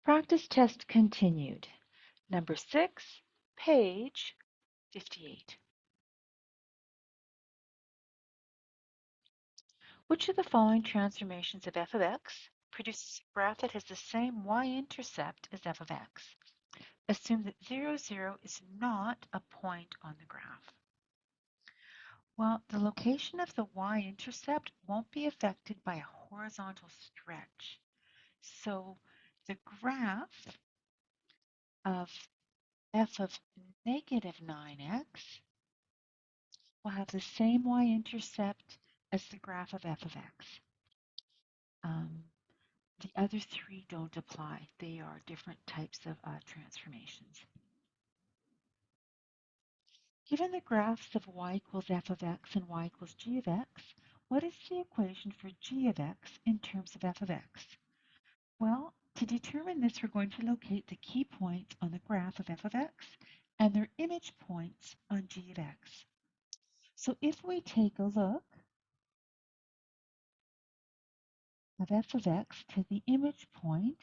Practice test continued. Number 6, page 58. Which of the following transformations of f of x produces a graph that has the same y-intercept as f of x? Assume that 0, 0 is not a point on the graph. Well, the location of the y-intercept won't be affected by a horizontal stretch. So the graph of f of negative 9x will have the same y-intercept as the graph of f of x. The other three don't apply. They are different types of transformations. Given the graphs of y equals f of x and y equals g of x, what is the equation for g of x in terms of f of x? Well, to determine this, we're going to locate the key points on the graph of f of x and their image points on g of x. So if we take a look of f of x to the image point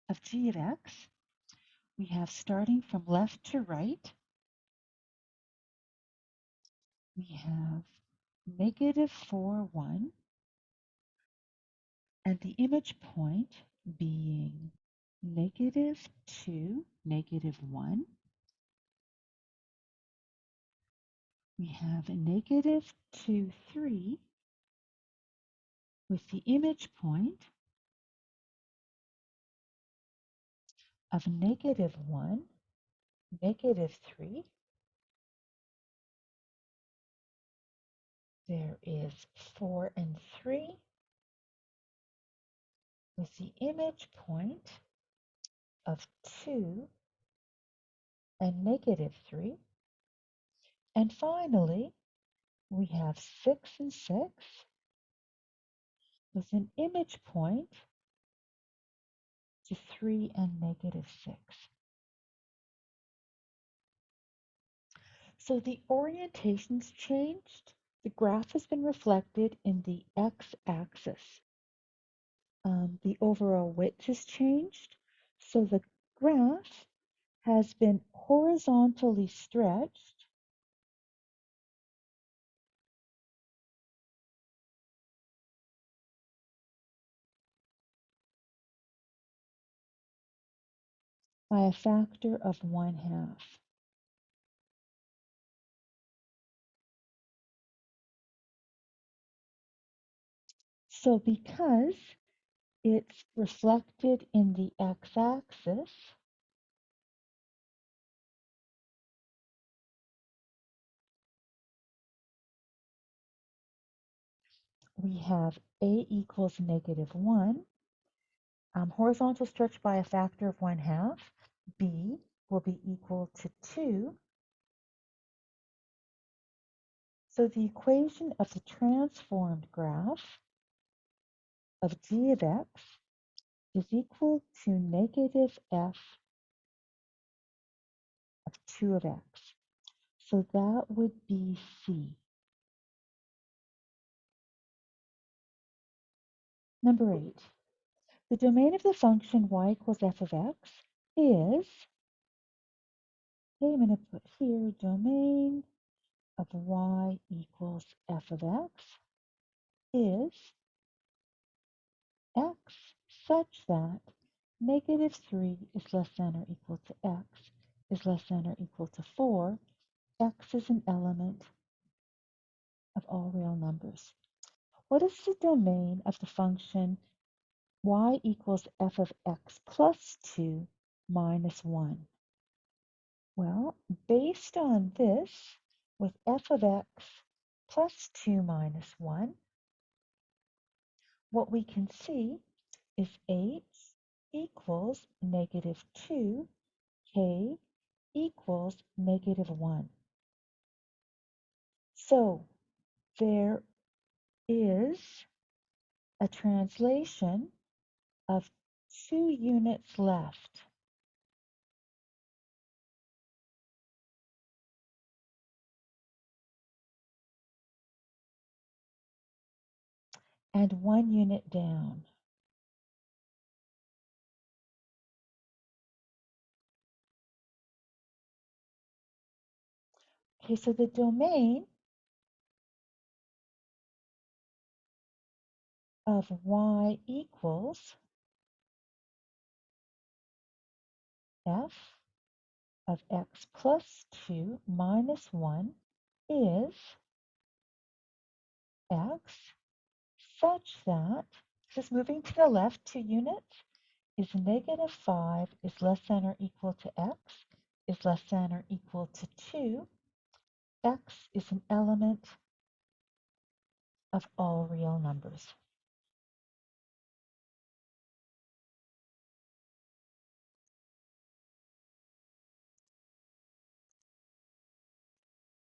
of g of x, we have starting from left to right, we have negative 4, 1, and the image point being negative 2, negative 1. We have negative 2, 3, with the image point of negative 1, negative 3. There is 4 and 3, with the image point of 2 and negative 3. And finally, we have 6 and 6, with an image point to 3 and negative 6. So the orientation's changed. The graph has been reflected in the x-axis. The overall width has changed. So the graph has been horizontally stretched by a factor of 1/2. So because it's reflected in the x-axis, we have a equals negative 1, horizontal stretch by a factor of 1/2, b will be equal to 2. So the equation of the transformed graph of g of x is equal to negative f of 2 of x. So that would be C. Number 8. The domain of the function y equals f of x is, okay, I'm going to put here domain of y equals f of x is x such that negative 3 is less than or equal to x is less than or equal to 4. X is an element of all real numbers. What is the domain of the function y equals f of x plus 2 minus 1? Well, based on this, with f of x plus 2 minus 1, what we can see is h equals negative 2, k equals negative 1. So there is a translation of 2 units left. And 1 unit down. Okay, so the domain of y equals f of x plus 2 minus 1 is x such that, this is moving to the left 2 units, is negative 5 is less than or equal to x is less than or equal to 2. X is an element of all real numbers.